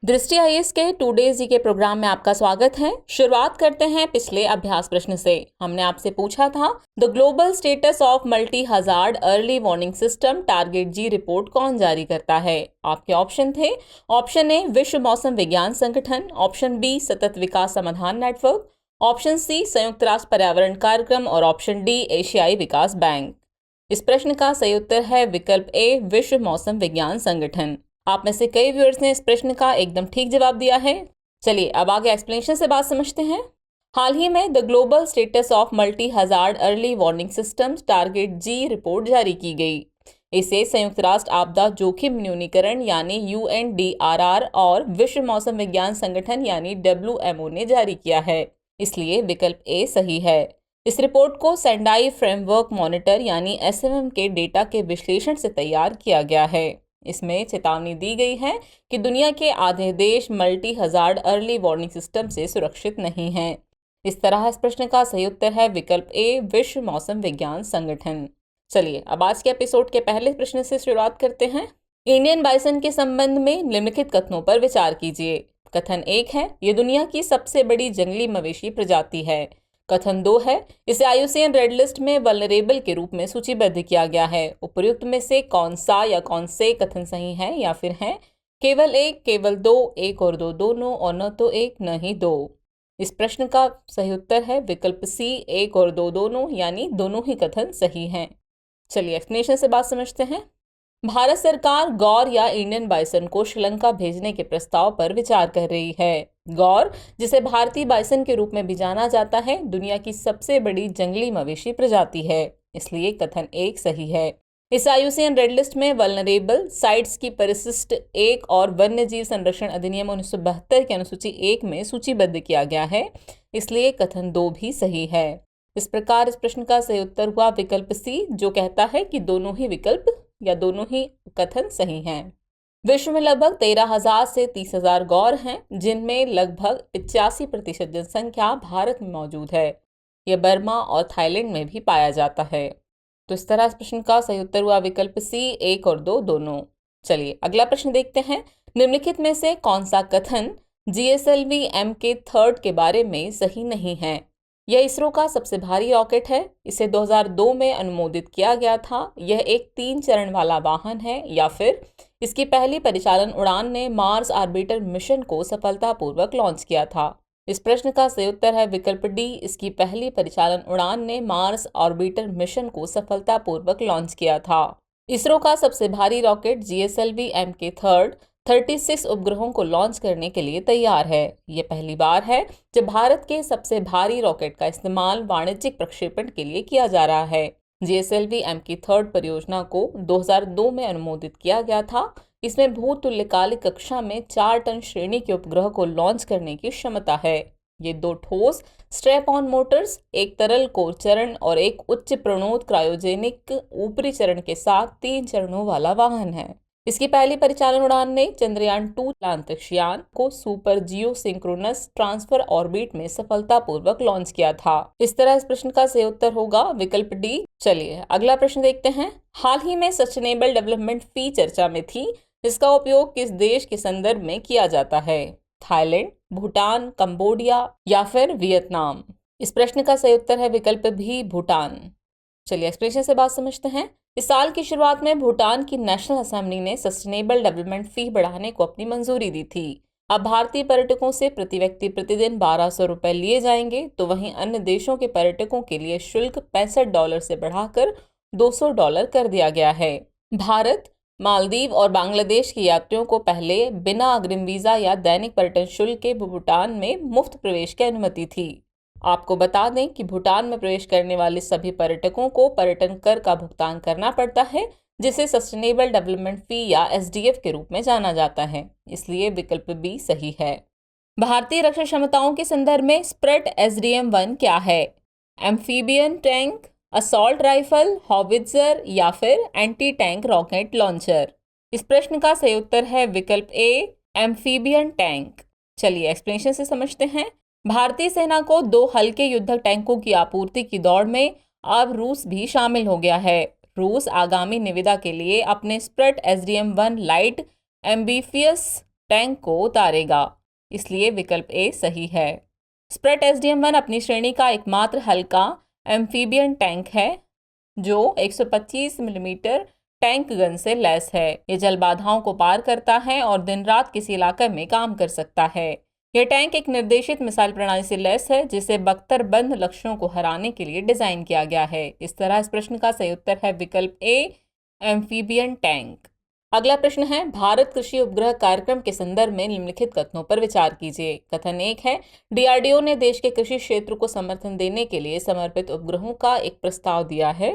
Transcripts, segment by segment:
दृष्टि आईएएस के 2 डेज के प्रोग्राम में आपका स्वागत है। शुरुआत करते हैं पिछले अभ्यास प्रश्न से। हमने आपसे पूछा था, the global status of multi hazard early warning system target G report कौन जारी करता है। आपके ऑप्शन थे, ऑप्शन ए विश्व मौसम विज्ञान संगठन, ऑप्शन बी सतत विकास समाधान नेटवर्क, ऑप्शन सी संयुक्त राष्ट्र पर्यावरण कार्यक्रम और ऑप्शन डी एशियाई विकास बैंक। इस प्रश्न का सही उत्तर है विकल्प ए विश्व मौसम विज्ञान संगठन। आप में से कई व्यूअर्स ने इस प्रश्न का एकदम ठीक जवाब दिया है। चलिए अब आगे एक्सप्लेनेशन से बात समझते हैं। हाल ही में the global status of multi hazard early warning systems target G report जारी की गई। इसे संयुक्त राष्ट्र आपदा जोखिम न्यूनीकरण यानी UNDRR और विश्व मौसम विज्ञान संगठन यानी WMO ने जारी किया है, इसलिए विकल्प ए सही है। इस रिपोर्ट को सेंडाई फ्रेमवर्क मॉनिटर यानी SMM के डेटा के विश्लेषण से तैयार किया गया है। इसमें चेतावनी दी गई है कि दुनिया के आधे देश multi hazard early warning system से सुरक्षित नहीं हैं। इस तरह इस प्रश्न का सही उत्तर है विकल्प ए विश्व मौसम विज्ञान संगठन। चलिए अब आज के एपिसोड के पहले प्रश्न से शुरुआत करते हैं। इंडियन बाइसन के संबंध में निम्नलिखित कथनों पर विचार कीजिए। कथन 1 है, ये दुनिया की सबसे बड़ी जंगली मवेशी प्रजाति है। कथन 2 है, इसे IUCN रेड लिस्ट में वल्नरेबल के रूप में सूचीबद्ध किया गया है। उपर्युक्त में से कौन सा या कौन से कथन सही है या फिर हैं केवल एक, केवल दो, एक और दो दोनों, और न तो एक न ही दो। इस प्रश्न का सही उत्तर है विकल्प सी एक और दो दोनों, यानी दोनों ही कथन सही हैं। चलिए एक्सप्लेनेशन से बात समझते हैं। भारत सरकार गौर या इंडियन बाइसन को श्रीलंका भेजने के प्रस्ताव पर विचार कर रही है। गौर, जिसे भारतीय बाइसन के रूप में भी जाना जाता है, दुनिया की सबसे बड़ी जंगली मवेशी प्रजाति है, इसलिए कथन 1 सही है। इस IUCN रेड लिस्ट में वल्नरेबल साइट्स की परिशिष्ट 1 और वन्यजीव संरक्षण अधिनियम 1972 के अनुसूची 1 में सूचीबद्ध किया गया है, इसलिए कथन 2 भी सही है। इस प्रकार इस प्रश्न का सही उत्तर हुआ विकल्प सी, जो कहता है कि दोनों ही विकल्प या दोनों ही कथन सही हैं। विश्व में लगभग 13,000 से 30,000 गौर हैं, जिनमें लगभग 85% जनसंख्या भारत में मौजूद है। यह बर्मा और थाईलैंड में भी पाया जाता है। तो इस तरह इस प्रश्न का सही उत्तर हुआ विकल्प सी 1 और 2 दोनों। चलिए अगला प्रश्न देखते हैं। निम्नलिखित में से कौन सा कथन GSLV Mk3 के बारे में सही नहीं है। यह इसरो का सबसे भारी रॉकेट है। इसे 2002 में अनुमोदित किया गया था। यह एक 3 चरण वाला वाहन है, या फिर इसकी पहली परिचालन उड़ान ने मार्स ऑर्बिटर मिशन को सफलतापूर्वक लॉन्च किया था। इस प्रश्न का सही उत्तर है विकल्प डी, इसकी पहली परिचालन उड़ान ने मार्स ऑर्बिटर मिशन को सफलतापूर्वक लॉन्च किया था। इसरो का सबसे भारी रॉकेट GSLV Mk3 36 उपग्रहों को लॉन्च करने के लिए तैयार है। ये पहली बार है जब भारत के सबसे भारी रॉकेट का इस्तेमाल वाणिज्यिक प्रक्षेपण के लिए किया जा रहा है। GSLV Mk3 परियोजना को 2002 में अनुमोदित किया गया था। इसमें भूतुल्यकालिक कक्षा में 4 टन श्रेणी के उपग्रह को लॉन्च करने की क्षमता है। ये 2 ठोस स्ट्रैप ऑन मोटर्स, एक तरल कोर चरण और एक उच्च प्रणोद क्रायोजेनिक ऊपरी चरण के साथ 3 चरणों वाला वाहन है। इसकी पहली परिचालन उड़ान ने चंद्रयान 2 अंतरिक्ष यान को सुपर जियो सिंक्रोनस ट्रांसफर ऑर्बिट में सफलतापूर्वक लॉन्च किया था। इस तरह इस प्रश्न का सही उत्तर होगा विकल्प डी। चलिए अगला प्रश्न देखते हैं। हाल ही में सस्टेनेबल डेवलपमेंट फी चर्चा में थी, जिसका उपयोग किस देश के संदर्भ में किया जाता है। थाईलैंड, भूटान, कंबोडिया या फिर वियतनाम। इस प्रश्न का सही उत्तर है विकल्प भी भूटान। चलिए एक्सप्रेशन से बात समझते हैं। इस साल की शुरुआत में भूटान की नेशनल असेंबली ने सस्टेनेबल डेवलपमेंट फी बढ़ाने को अपनी मंजूरी दी थी। अब भारतीय पर्यटकों से प्रति व्यक्ति प्रतिदिन 1200 रुपए लिए जाएंगे, तो वहीं अन्य देशों के पर्यटकों के लिए शुल्क $65 से बढ़ाकर $200 कर दिया गया है। भारत, मालदीव और बांग्लादेश के यात्रियों को पहले बिना अग्रिम वीजा या दैनिक पर्यटन शुल्क के भूटान में मुफ्त प्रवेश की अनुमति थी। आपको बता दें कि भूटान में प्रवेश करने वाले सभी पर्यटकों को पर्यटन कर का भुगतान करना पड़ता है, जिसे सस्टेनेबल डेवलपमेंट फी या SDF के रूप में जाना जाता है, इसलिए विकल्प बी सही है। भारतीय रक्षा क्षमताओं के संदर्भ में स्प्रेट SDM-1 क्या है। Amphibian tank, assault rifle, howitzer या फिर एंटी टैंक रॉकेट लॉन्चर। इस प्रश्न का सही उत्तर है विकल्प ए एम्फीबियन टैंक। चलिए एक्सप्लेनेशन से समझते हैं। भारतीय सेना को 2 हल्के युद्धक टैंकों की आपूर्ति की दौड़ में अब रूस भी शामिल हो गया है। रूस आगामी निविदा के लिए अपने स्प्रेट SDM-1 लाइट एम्बीफियस टैंक को उतारेगा, इसलिए विकल्प ए सही है। स्प्रेट SDM-1 अपनी श्रेणी का एकमात्र हल्का एम्फीबियन टैंक है जो 125 मिलीमीटर टैंक गन से लैस है। ये जल बाधाओं को पार करता है और दिन रात किसी इलाके में काम कर सकता है। यह टैंक एक निर्देशित मिसाइल प्रणाली से लैस है जिसे बख्तरबंद लक्ष्यों को हराने के लिए डिजाइन किया गया है। इस तरह इस प्रश्न का सही उत्तर है विकल्प ए, एम्फीबियन टैंक। अगला प्रश्न है, भारत कृषि उपग्रह कार्यक्रम के संदर्भ में निम्नलिखित कथनों पर विचार कीजिए। कथन 1 है, DRDO ने देश के कृषि क्षेत्र को समर्थन देने के लिए समर्पित उपग्रहों का एक प्रस्ताव दिया है।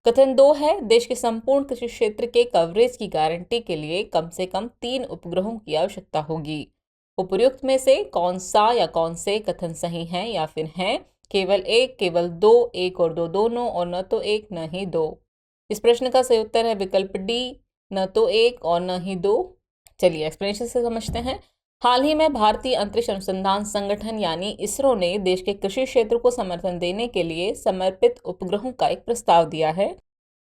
कथन 2 है, देश के संपूर्ण कृषि क्षेत्र के कवरेज की गारंटी के लिए कम से कम 3 उपग्रहों की आवश्यकता होगी। उपर्युक्त में से कौन सा या कौन से कथन सही हैं या फिर हैं केवल एक, केवल दो, एक और दो दोनों, और न तो एक न ही दो। इस प्रश्न का सही उत्तर है विकल्प डी, न तो एक और न ही दो। चलिए एक्सप्लेनेशन से समझते हैं। हाल ही में भारतीय अंतरिक्ष अनुसंधान संगठन यानी इसरो ने देश के कृषि क्षेत्र को समर्थन देने के लिए समर्पित उपग्रहों का एक प्रस्ताव दिया है,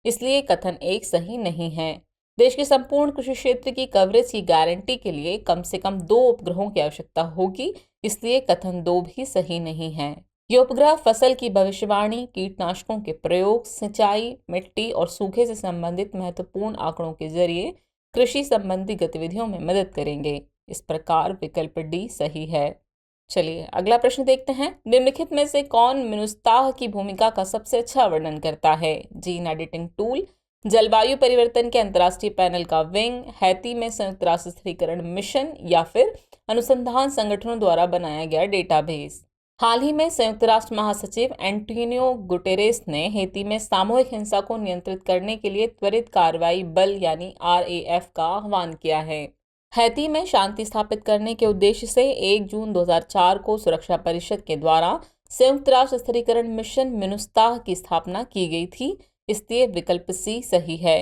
इसलिए कथन 1 सही नहीं है। देश के संपूर्ण कृषि क्षेत्र की कवरेज की गारंटी के लिए कम से कम 2 उपग्रहों की आवश्यकता होगी, इसलिए कथन 2 भी सही नहीं है। ये उपग्रह फसल की भविष्यवाणी, कीटनाशकों के प्रयोग, सिंचाई, मिट्टी और सूखे से संबंधित महत्वपूर्ण आंकड़ों के जरिए कृषि संबंधी गतिविधियों में मदद करेंगे। इस प्रकार विकल्प डी सही है। चलिए अगला प्रश्न देखते हैं। निम्नलिखित में से कौन मिनुस्ताह की भूमिका का सबसे अच्छा वर्णन करता है? जीन एडिटिंग टूल, जलवायु परिवर्तन के अंतर्राष्ट्रीय पैनल का विंग, हैती में संयुक्त राष्ट्र स्थिरीकरण मिशन, या फिर अनुसंधान संगठनों द्वारा बनाया गया डेटाबेस। हाल ही में संयुक्त राष्ट्र महासचिव एंटोनियो गुटेरेस ने हैती में सामूहिक हिंसा को नियंत्रित करने के लिए त्वरित कार्रवाई बल यानी RAF का आह्वान किया है। हैती में शांति स्थापित करने के उद्देश्य से 1 जून 2004 को सुरक्षा परिषद के द्वारा संयुक्त राष्ट्र स्थिरीकरण मिशन मिनुस्ताह की स्थापना की गई थी, इसलिए विकल्प सी सही है।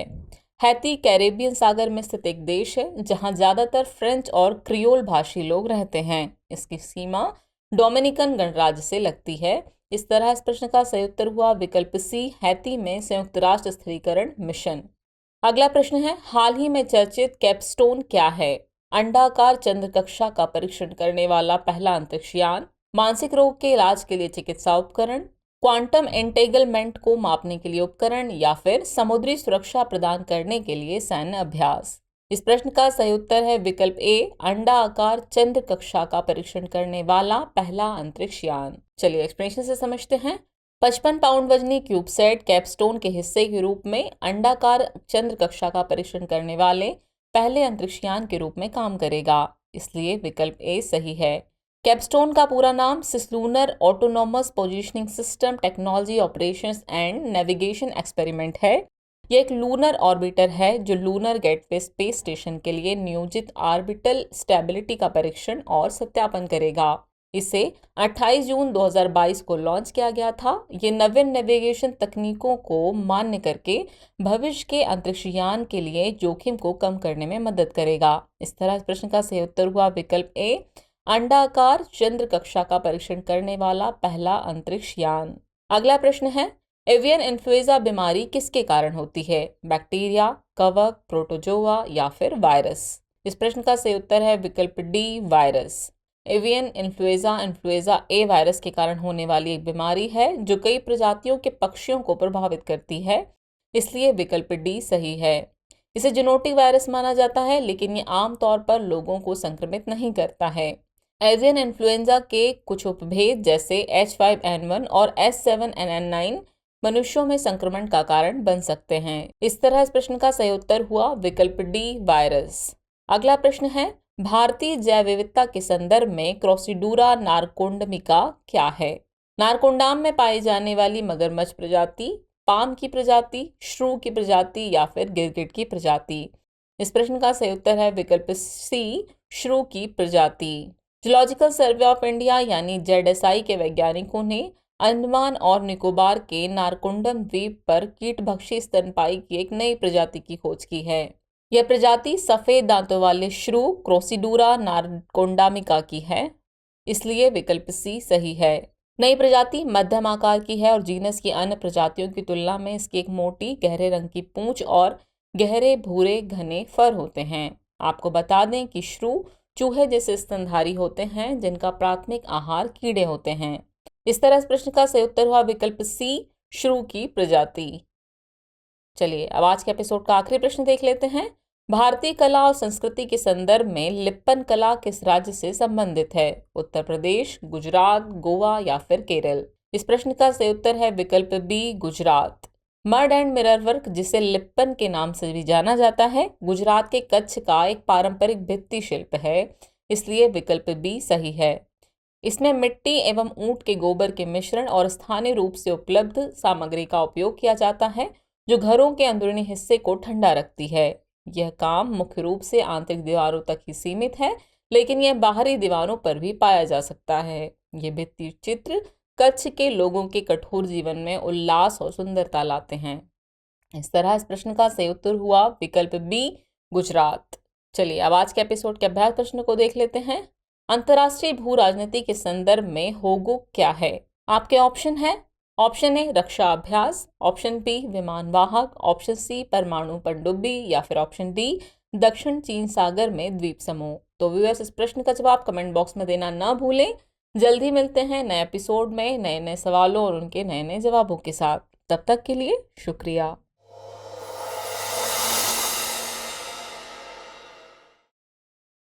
हैती कैरेबियन सागर में स्थित एक देश है जहां ज्यादातर फ्रेंच और क्रियोल भाषी लोग रहते हैं। इसकी सीमा डोमिनिकन गणराज्य से लगती है। इस तरह इस प्रश्न का सही उत्तर हुआ विकल्प सी, हैती में संयुक्त राष्ट्र स्थिरीकरण मिशन। अगला प्रश्न है, हाल ही में चर्चित कैपस्टोन क्या है? अंडाकार चंद्र कक्षा का परीक्षण करने वाला पहला अंतरिक्ष यान, मानसिक रोग के इलाज के लिए चिकित्सा उपकरण, क्वांटम एंटेगलमेंट को मापने के लिए उपकरण, या फिर समुद्री सुरक्षा प्रदान करने के लिए सैन्य अभ्यास। इस प्रश्न का सही उत्तर है विकल्प ए, अंडा आकार चंद्र कक्षा का परीक्षण करने वाला पहला अंतरिक्ष यान। चलिए एक्सप्लेनेशन से समझते हैं। 55 पाउंड वजनी क्यूबसैट कैपस्टोन के हिस्से के रूप में अंडाकार चंद्र कक्षा का परीक्षण करने वाले पहले अंतरिक्ष यान के रूप में काम करेगा, इसलिए विकल्प ए सही है। कैपस्टोन का पूरा नाम cislunar autonomous positioning system technology operations and navigation experiment है। यह एक लूनर ऑर्बिटर है जो लूनर गेटवे स्पेस स्टेशन के लिए नियोजित ऑर्बिटल स्टेबिलिटी का परीक्षण और सत्यापन करेगा। इसे 28 जून 2022 को लॉन्च किया गया था। ये नवीन नेविगेशन तकनीकों को मान्य करके भविष्य के अंतरिक्ष यान के लिए जोखिम को कम करने में मदद करेगा। इस तरह इस प्रश्न का सही उत्तर हुआ विकल्प ए, अंडाकार चंद्र कक्षा का परीक्षण करने वाला पहला अंतरिक्ष यान। अगला प्रश्न है, एवियन इन्फ्लुएंजा बीमारी किसके कारण होती है? बैक्टीरिया, कवक, प्रोटोजोआ, या फिर वायरस। इस प्रश्न का सही उत्तर है विकल्प डी, वायरस। एवियन इन्फ्लुएंजा ए वायरस के कारण होने वाली एक बीमारी है जो कई प्रजातियों के पक्षियों को प्रभावित करती है, इसलिए विकल्प डी सही है। इसे जूनोटिक वायरस माना जाता है, लेकिन ये आमतौर पर लोगों को संक्रमित नहीं करता है। एवियन इन्फ्लुएंजा के कुछ उपभेद जैसे H5N1 और H7N9 मनुष्यों में संक्रमण का कारण बन सकते हैं। इस तरह इस प्रश्न का सही उत्तर हुआ विकल्प डी, वायरस। अगला प्रश्न है, भारतीय जैव विविधता के संदर्भ में क्रॉसिडूरा नारकोंडमिका क्या है? नारकोंडाम में पाई जाने वाली मगरमच्छ प्रजाति, पाम की प्रजाति, श्रू की प्रजाति, या फिर गिरगिट की प्रजाति। इस प्रश्न का सही उत्तर है विकल्प सी, श्रू की प्रजाति। जूलॉजिकल सर्वे ऑफ इंडिया यानी ZSI के वैज्ञानिकों ने अंडमान और निकोबार के नारकोंडम द्वीप पर कीटभक्षी स्तनपायी की एक नई प्रजाति की खोज की है। यह प्रजाति सफेद दांतों वाले श्रू क्रॉसिडूरा नारकोंडामिका की है, इसलिए विकल्प सी सही है। नई प्रजाति मध्यम आकार की है और जीनस की अन्य प्रजातियों की तुलना में इसकी एक मोटी गहरे रंग की पूंछ और गहरे भूरे घने फर होते हैं। आपको बता दें कि श्रू चूहे जैसे स्तनधारी होते हैं जिनका प्राथमिक आहार कीड़े होते हैं। इस तरह इस प्रश्न का सही उत्तर हुआ विकल्प सी, श्रू की प्रजाति। चलिए अब आज के एपिसोड का आखिरी प्रश्न देख लेते हैं। भारतीय कला और संस्कृति के संदर्भ में लिप्पन कला किस राज्य से संबंधित है? उत्तर प्रदेश, गुजरात, गोवा या फिर केरल। इस प्रश्न का सही उत्तर है विकल्प B, Gujarat. Mud and mirror work, जिसे लिप्पन के नाम से भी जाना जाता है, गुजरात के कच्छ का एक पारंपरिक भित्ति शिल्प है, इसलिए विकल्प बी सही है। इसमें मिट्टी एवं ऊंट के गोबर के मिश्रण और स्थानीय रूप से उपलब्ध सामग्री का उपयोग किया जाता है, जो घरों के अंदरूनी हिस्से को ठंडा रखती है। यह काम मुख्य रूप से आंतरिक दीवारों तक ही सीमित है, लेकिन यह बाहरी दीवारों पर भी पाया जा सकता है। ये भित्ति चित्र कच्छ के लोगों के कठोर जीवन में उल्लास और सुंदरता लाते हैं। इस तरह इस प्रश्न का सही उत्तर हुआ विकल्प बी, गुजरात। चलिए अब आज के एपिसोड के अभ्यास प्रश्न को देख लेते हैं। अंतर्राष्ट्रीय भू राजनीति के संदर्भ में होगो क्या है? आपके ऑप्शन है। ऑप्शन ए रक्षा अभ्यास, ऑप्शन बी विमान वाहक, ऑप्शन सी परमाणु पनडुब्बी या फिर ऑप्शन डी दक्षिण चीन सागर में द्वीप समूह। तो व्यूअर्स, इस प्रश्न का जवाब कमेंट बॉक्स में देना ना भूलें। जल्दी मिलते हैं नए एपिसोड में नए नए सवालों और उनके नए नए जवाबों के साथ। तब तक के लिए शुक्रिया।